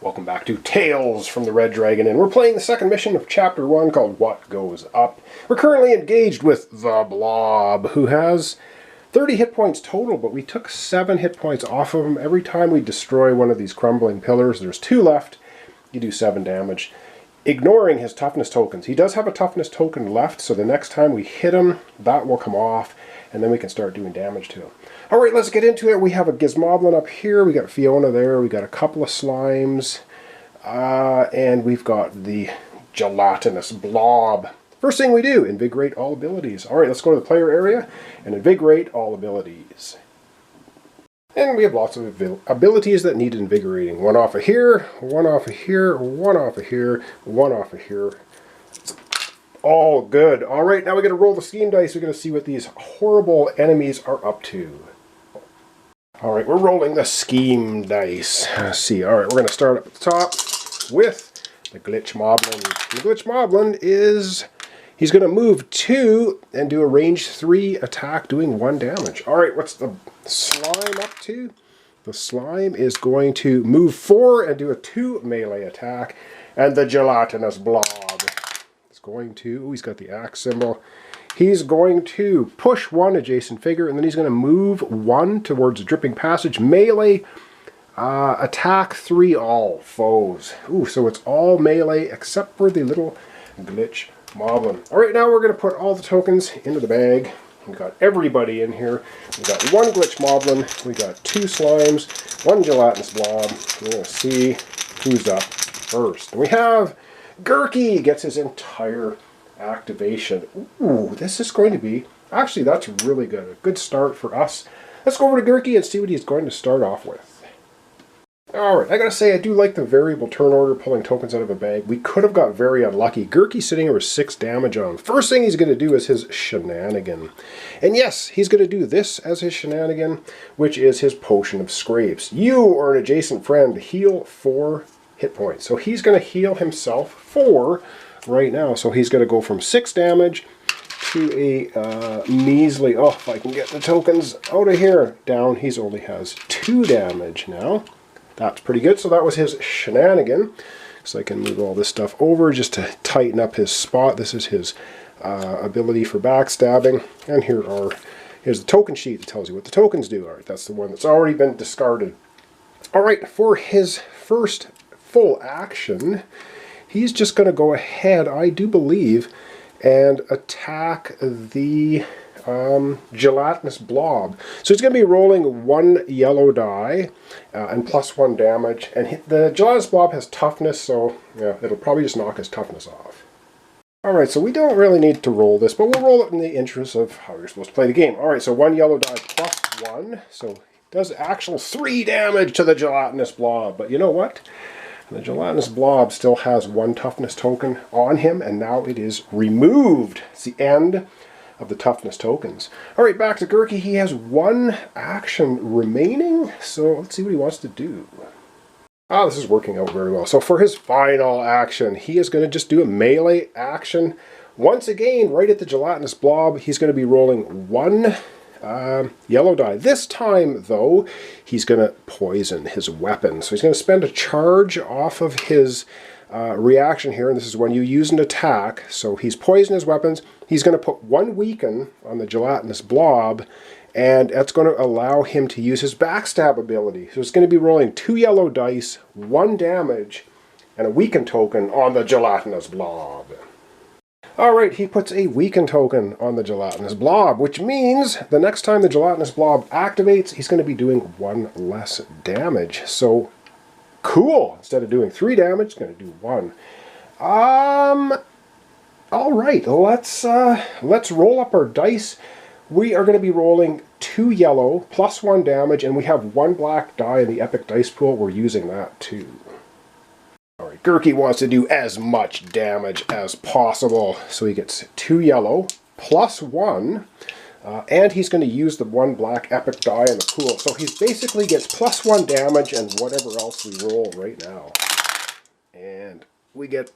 Welcome back to Tales from the Red Dragon, and we're playing the second mission of Chapter 1 called What Goes Up. We're currently engaged with the Blob, who has 30 hit points total, but we took 7 hit points off of him. Every time we destroy one of these crumbling pillars, there's 2 left, you do 7 damage. Ignoring his toughness tokens. He does have a toughness token left, so the next time we hit him, that will come off, and then we can start doing damage to him. Alright, let's get into it. We have a Gizmoblin up here, we got Fiona there, we got a couple of slimes, and we've got the gelatinous blob. First thing we do, invigorate all abilities. Alright, let's go to the player area and invigorate all abilities. And we have lots of abilities that need invigorating. One off of here, one off of here, one off of here, one off of here. All good. Alright, now we're going to roll the scheme dice. We're going to see what these horrible enemies are up to. Alright, we're rolling the scheme dice. Let's see. Alright, we're going to start up at the top with the Glitch Moblin. The Glitch Moblin is... he's going to move 2 and do a range 3 attack doing 1 damage. Alright, what's the slime up to? The slime is going to move 4 and do a 2 melee attack. And the gelatinous blob is going to... ooh, he's got the axe symbol. He's going to push 1 adjacent figure, and then he's going to move 1 towards the dripping passage. Melee, attack 3 all foes. Ooh, so it's all melee except for the little Glitch Moblin. Alright, now we're going to put all the tokens into the bag. We've got everybody in here. We've got 1 Glitch Moblin, we've got 2 slimes, 1 gelatinous blob. We're going to see who's up first. And we have Gurky gets his entire activation. Ooh, this is going to be... actually, that's really good. A good start for us. Let's go over to Gurky and see what he's going to start off with. Alright, I gotta say, I do like the variable turn order, pulling tokens out of a bag. We could have got very unlucky. Gurky's sitting here with 6 damage on him. First thing he's going to do is his shenanigan. And yes, he's going to do this as his shenanigan, which is his Potion of Scrapes. You or an adjacent friend heal 4 hit points. So he's going to heal himself 4 right now. So he's going to go from 6 damage to a measly... oh, if I can get the tokens out of here. Down, he only has 2 damage now. That's pretty good. So that was his shenanigan. So I can move all this stuff over just to tighten up his spot. This is his ability for backstabbing. And here's the token sheet that tells you what the tokens do. Alright, that's the one that's already been discarded. Alright, for his first full action, he's just going to go ahead, I do believe, and attack the gelatinous blob. So he's going to be rolling 1 yellow die and plus 1 damage. And the gelatinous blob has toughness, so yeah, it'll probably just knock his toughness off. Alright, so we don't really need to roll this, but we'll roll it in the interest of how you're supposed to play the game. Alright, so 1 yellow die plus 1. So it does actual 3 damage to the gelatinous blob. But you know what? The gelatinous blob still has 1 toughness token on him, and now it is removed. It's the end of the toughness tokens. Alright, back to Gurky. He has 1 action remaining, so let's see what he wants to do. Ah, this is working out very well. So for his final action, he is going to just do a melee action. Once again, right at the gelatinous blob, he's going to be rolling 1 yellow die. This time, though, he's going to poison his weapon. So he's going to spend a charge off of his reaction here, and this is when you use an attack. So he's poisoned his weapons. He's going to put 1 weaken on the gelatinous blob, and that's going to allow him to use his backstab ability. So it's going to be rolling 2 yellow dice, 1 damage, and a weaken token on the gelatinous blob. Alright, he puts a weaken token on the gelatinous blob, which means the next time the gelatinous blob activates, he's going to be doing 1 less damage. So, cool! Instead of doing 3 damage, he's going to do 1. Alright, let's roll up our dice. We are going to be rolling 2 yellow, plus 1 damage, and we have 1 black die in the epic dice pool. We're using that too. Alright, Gurky wants to do as much damage as possible. So he gets 2 yellow, plus 1, and he's going to use the 1 black epic die in the pool. So he basically gets plus 1 damage and whatever else we roll right now. And we get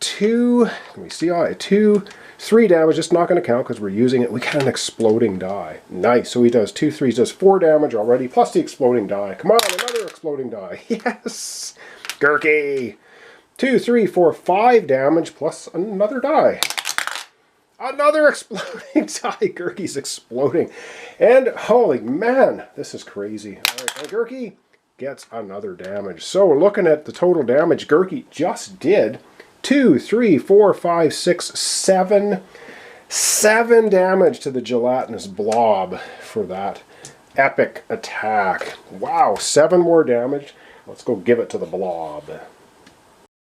2, can we see? 3 damage. It's not going to count because we're using it. We got an exploding die. Nice. So he does 2 3s, does 4 damage already, plus the exploding die. Come on, another exploding die. Yes! Gurky! 2, 3, 4, 5 damage plus another die. Another exploding die. Gurky's exploding. And holy man, this is crazy. All right, and Gurky gets another damage. So looking at the total damage Gurky just did, 2, 3, 4, 5, 6, 7. 7 damage to the gelatinous blob for that epic attack. Wow, 7 more damage. Let's go give it to the blob.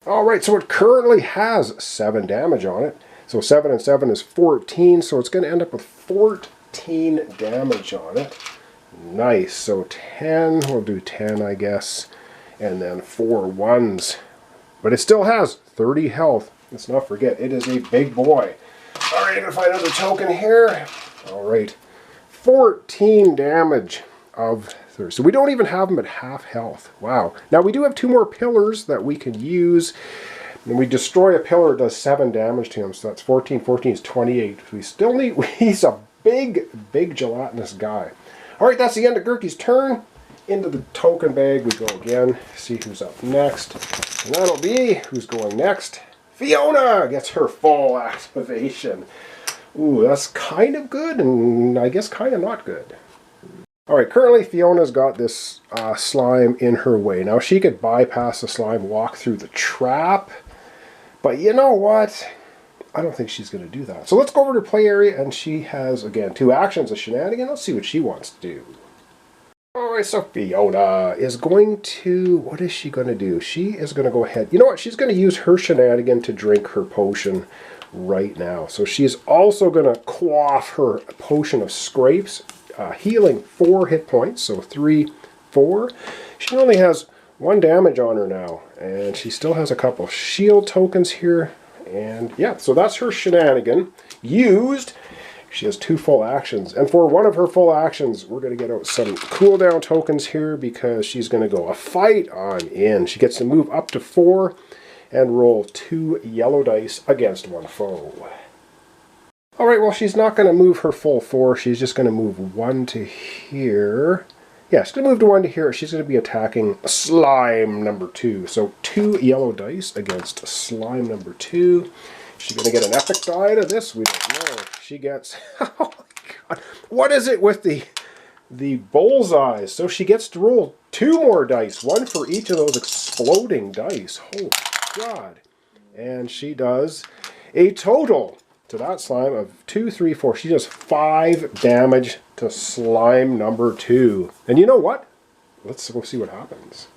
Alright, so it currently has 7 damage on it. So 7 and 7 is 14, so it's going to end up with 14 damage on it. Nice, so 10, we'll do 10 I guess, and then 4 ones. But it still has 30 health. Let's not forget, it is a big boy. Alright, I'm going to find another token here. Alright, 14 damage of 30. So we don't even have them at half health. Wow. Now we do have 2 more pillars that we can use. When we destroy a pillar, it does 7 damage to him. So that's 14. 14 is 28. We still need... He's a big, big gelatinous guy. Alright, that's the end of Gurky's turn. Into the token bag we go again. See who's up next. And that'll be... Who's going next? Fiona gets her full activation. Ooh, that's kind of good, and I guess kind of not good. Alright, currently Fiona's got this slime in her way. Now, she could bypass the slime, walk through the trap, but you know what? I don't think she's going to do that. So let's go over to play area, and she has, again, 2 actions, a shenanigan. Let's see what she wants to do. Alright, so Fiona is going to... What is she going to do? She is going to go ahead... You know what? She's going to use her shenanigan to drink her potion right now. So she's also going to quaff her potion of scrapes, healing 4 hit points. So 3, 4. She only has 1 damage on her now. And she still has a couple shield tokens here. And yeah, so that's her shenanigan used. She has 2 full actions, and for one of her full actions, we're going to get out some cooldown tokens here because she's going to go a fight on in. She gets to move up to 4 and roll 2 yellow dice against 1 foe. Alright, well, she's not going to move her full 4. She's just going to move 1 to here. Yeah, she's going to move to 1 to here. She's going to be attacking slime number 2. So 2 yellow dice against slime number 2. She's going to get an epic die to this? We don't know. She gets... Oh my god. What is it with the bullseyes? So she gets to roll 2 more dice. 1 for each of those exploding dice. Holy god. And she does a total to that slime of 2, 3, 4. She does 5 damage to slime number 2. And you know what? Let's go see what happens.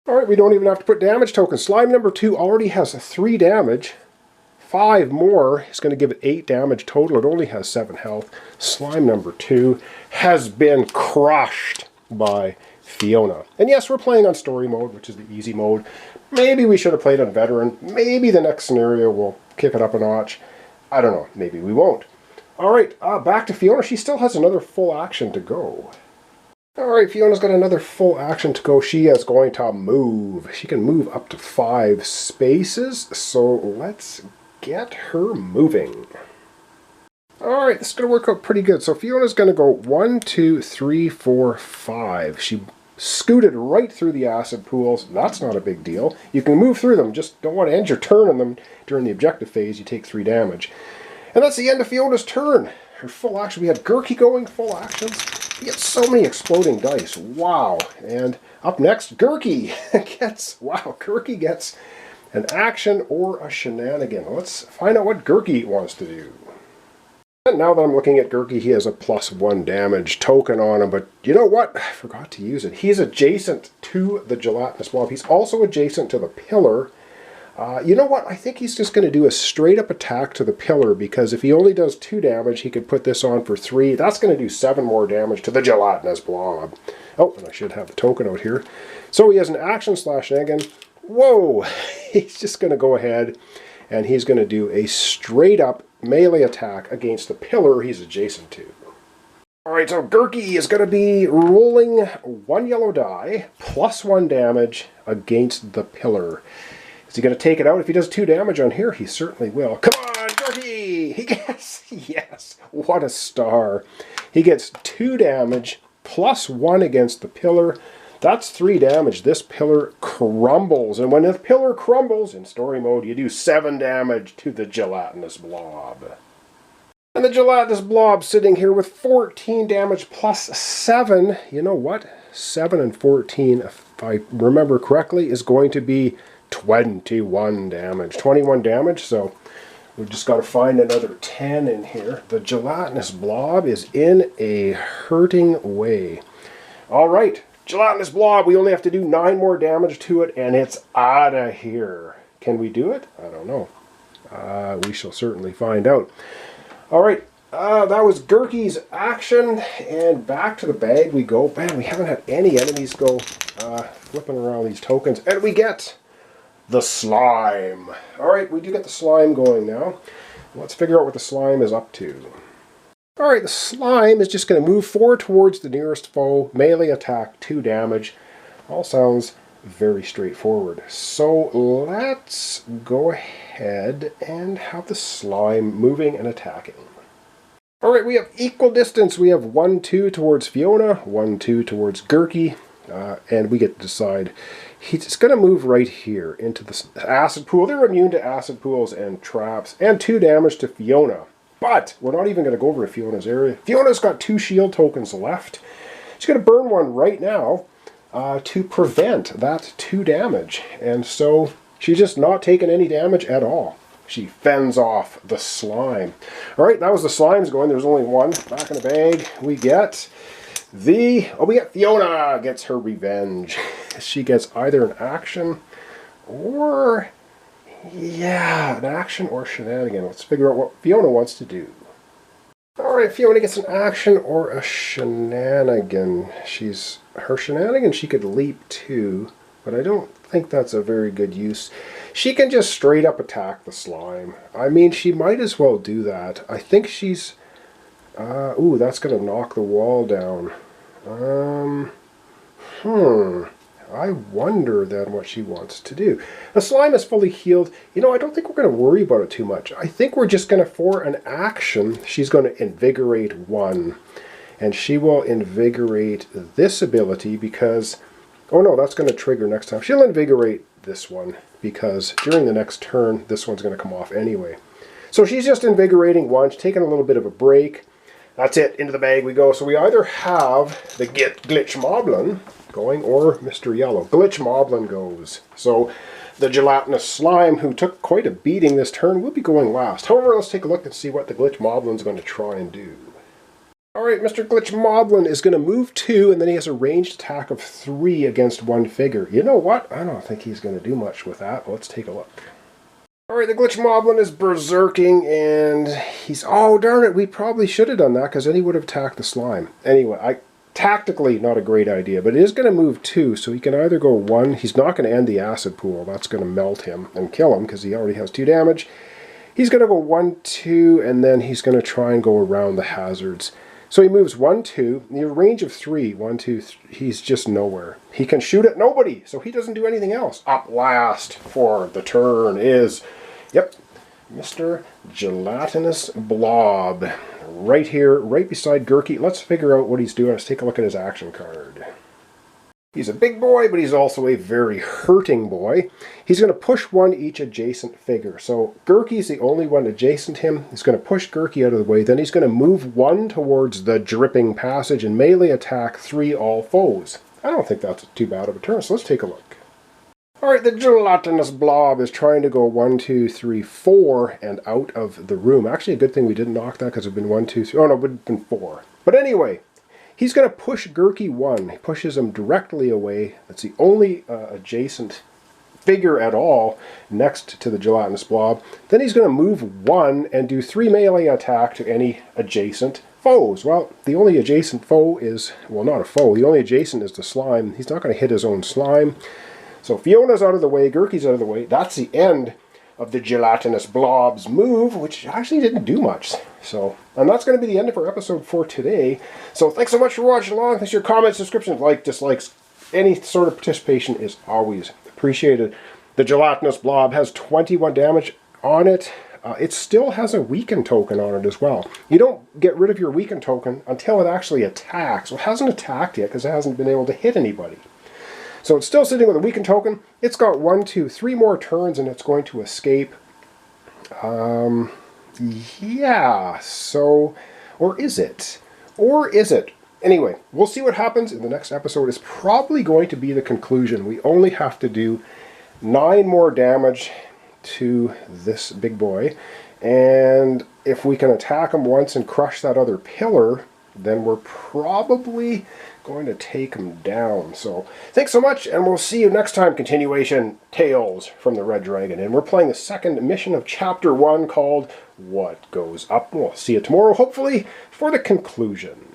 Alright, we don't even have to put damage tokens. Slime number 2 already has 3 damage. 5 more is going to give it 8 damage total. It only has 7 health. Slime number 2 has been crushed by Fiona. And yes, we're playing on story mode, which is the easy mode. Maybe we should have played on veteran. Maybe the next scenario will kick it up a notch. I don't know. Maybe we won't. Alright, back to Fiona. She still has another full action to go. Alright, Fiona's got another full action to go. She is going to move. She can move up to 5 spaces. So let's get her moving. Alright, this is going to work out pretty good. So Fiona's going to go 1, 2, 3, 4, 5. She scooted right through the acid pools. That's not a big deal. You can move through them. Just don't want to end your turn on them during the objective phase. You take 3 damage. And that's the end of Fiona's turn. Her full action. We had Gurky going full actions. We get so many exploding dice. Wow. And up next, Gurky gets... Wow, Gurky gets an action or a shenanigan. Let's find out what Gurky wants to do. And now that I'm looking at Gurky, he has a +1 damage token on him, but you know what? I forgot to use it. He's adjacent to the gelatinous blob. He's also adjacent to the pillar. You know what? I think he's just going to do a straight up attack to the pillar, because if he only does 2 damage, he could put this on for 3. That's going to do 7 more damage to the gelatinous blob. Oh, and I should have the token out here. So he has an action /shenanigan. Whoa! He's just going to go ahead and he's going to do a straight up melee attack against the pillar he's adjacent to. Alright, so Gurky is going to be rolling 1 yellow die, +1 damage against the pillar. Is he going to take it out? If he does 2 damage on here, he certainly will. Come on, Gurky! He gets... Yes! What a star. He gets 2 damage, +1 against the pillar. That's 3 damage. This pillar crumbles. And when the pillar crumbles, in story mode, you do 7 damage to the gelatinous blob. And the gelatinous blob sitting here with 14 damage plus 7. You know what? 7 and 14, if I remember correctly, is going to be 21 damage. 21 damage, so we've just got to find another 10 in here. The gelatinous blob is in a hurting way. Alright, gelatinous blob, we only have to do 9 more damage to it, and it's out of here. Can we do it? I don't know. We shall certainly find out. Alright, that was Gurky's action, and back to the bag we go. Man, we haven't had any enemies go flipping around these tokens, and we get the slime. Alright, we do get the slime going now. Let's figure out what the slime is up to. Alright, the slime is just going to move forward towards the nearest foe, melee attack, 2 damage. All sounds very straightforward. So let's go ahead and have the slime moving and attacking. Alright, we have equal distance. We have 1-2 towards Fiona, 1-2 towards Gurky, and we get to decide. He's going to move right here into the acid pool. They're immune to acid pools and traps, and 2 damage to Fiona. But we're not even going to go over to Fiona's area. Fiona's got 2 shield tokens left. She's going to burn one right now to prevent that 2 damage. And so she's just not taking any damage at all. She fends off the slime. Alright, that was the slimes going. There's only one. Back in the bag, we get Fiona gets her revenge. She gets either an action or, an action or shenanigan. Let's figure out what Fiona wants to do. Alright, Fiona gets an action or a shenanigan. Her shenanigan, she could leap too, but I don't think that's a very good use. She can just straight up attack the slime. I mean, she might as well do that. I think she's... ooh, that's going to knock the wall down. I wonder then what she wants to do. The slime is fully healed. You know, I don't think we're going to worry about it too much. I think we're just going to, for an action, she's going to invigorate 1. And she will invigorate this ability because... oh no, that's going to trigger next time. She'll invigorate this one because during the next turn, this one's going to come off anyway. So she's just invigorating 1. She's taking a little bit of a break. That's it. Into the bag we go. So we either have the Glitch Moblin going or Mr. Yellow. Glitch Moblin goes. So the gelatinous slime, who took quite a beating this turn, will be going last. However, let's take a look and see what the Glitch Moblin's going to try and do. Alright, Mr. Glitch Moblin is going to move 2, and then he has a ranged attack of 3 against 1 figure. You know what? I don't think he's going to do much with that. Let's take a look. Alright, the Glitch Moblin is berserking, and he's... oh, darn it, we probably should have done that, because then he would have attacked the slime. Anyway, tactically, not a great idea, but it is going to move 2, so he can either go 1. He's not going to end the acid pool. That's going to melt him and kill him, because he already has 2 damage. He's going to go 1, 2, and then he's going to try and go around the hazards. So he moves 1, 2, the range of 3, 1, 2, 3, he's just nowhere. He can shoot at nobody, so he doesn't do anything else. Up last for the turn is, Mr. Gelatinous Blob. Right here, right beside Gurky. Let's figure out what he's doing. Let's take a look at his action card. He's a big boy, but he's also a very hurting boy. He's going to push 1 each adjacent figure. So Gurky's the only one adjacent him. He's going to push Gurky out of the way. Then he's going to move 1 towards the dripping passage and melee attack 3 all foes. I don't think that's too bad of a turn, so let's take a look. Alright, the gelatinous blob is trying to go 1, 2, 3, 4 and out of the room. Actually, a good thing we didn't knock that because it would have been 1, 2, 3. Oh no, it would have been 4. But anyway... he's going to push Gurky 1. He pushes him directly away. That's the only adjacent figure at all next to the gelatinous blob. Then he's going to move 1 and do 3 melee attack to any adjacent foes. Well, the only adjacent foe is, well, not a foe. The only adjacent is the slime. He's not going to hit his own slime. So Fiona's out of the way. Gurky's out of the way. That's the end of the gelatinous blob's move, which actually didn't do much. So, and that's going to be the end of our episode for today. So thanks so much for watching along. Thanks for your comments, subscriptions, like, dislikes. Any sort of participation is always appreciated. The gelatinous blob has 21 damage on it. It still has a weaken token on it as well. You don't get rid of your weaken token until it actually attacks. Well, it hasn't attacked yet because it hasn't been able to hit anybody. So it's still sitting with a weakened token. It's got 1, 2, 3 more turns and it's going to escape. Yeah, so, or is it? Or is it? Anyway, we'll see what happens in the next episode. It's probably going to be the conclusion. We only have to do 9 more damage to this big boy. And if we can attack him once and crush that other pillar, then we're probably going to take him down. So thanks so much, and we'll see you next time. Continuation, Tales from the Red Dragon. And we're playing the second mission of Chapter 1 called What Goes Up. We'll see you tomorrow, hopefully, for the conclusion.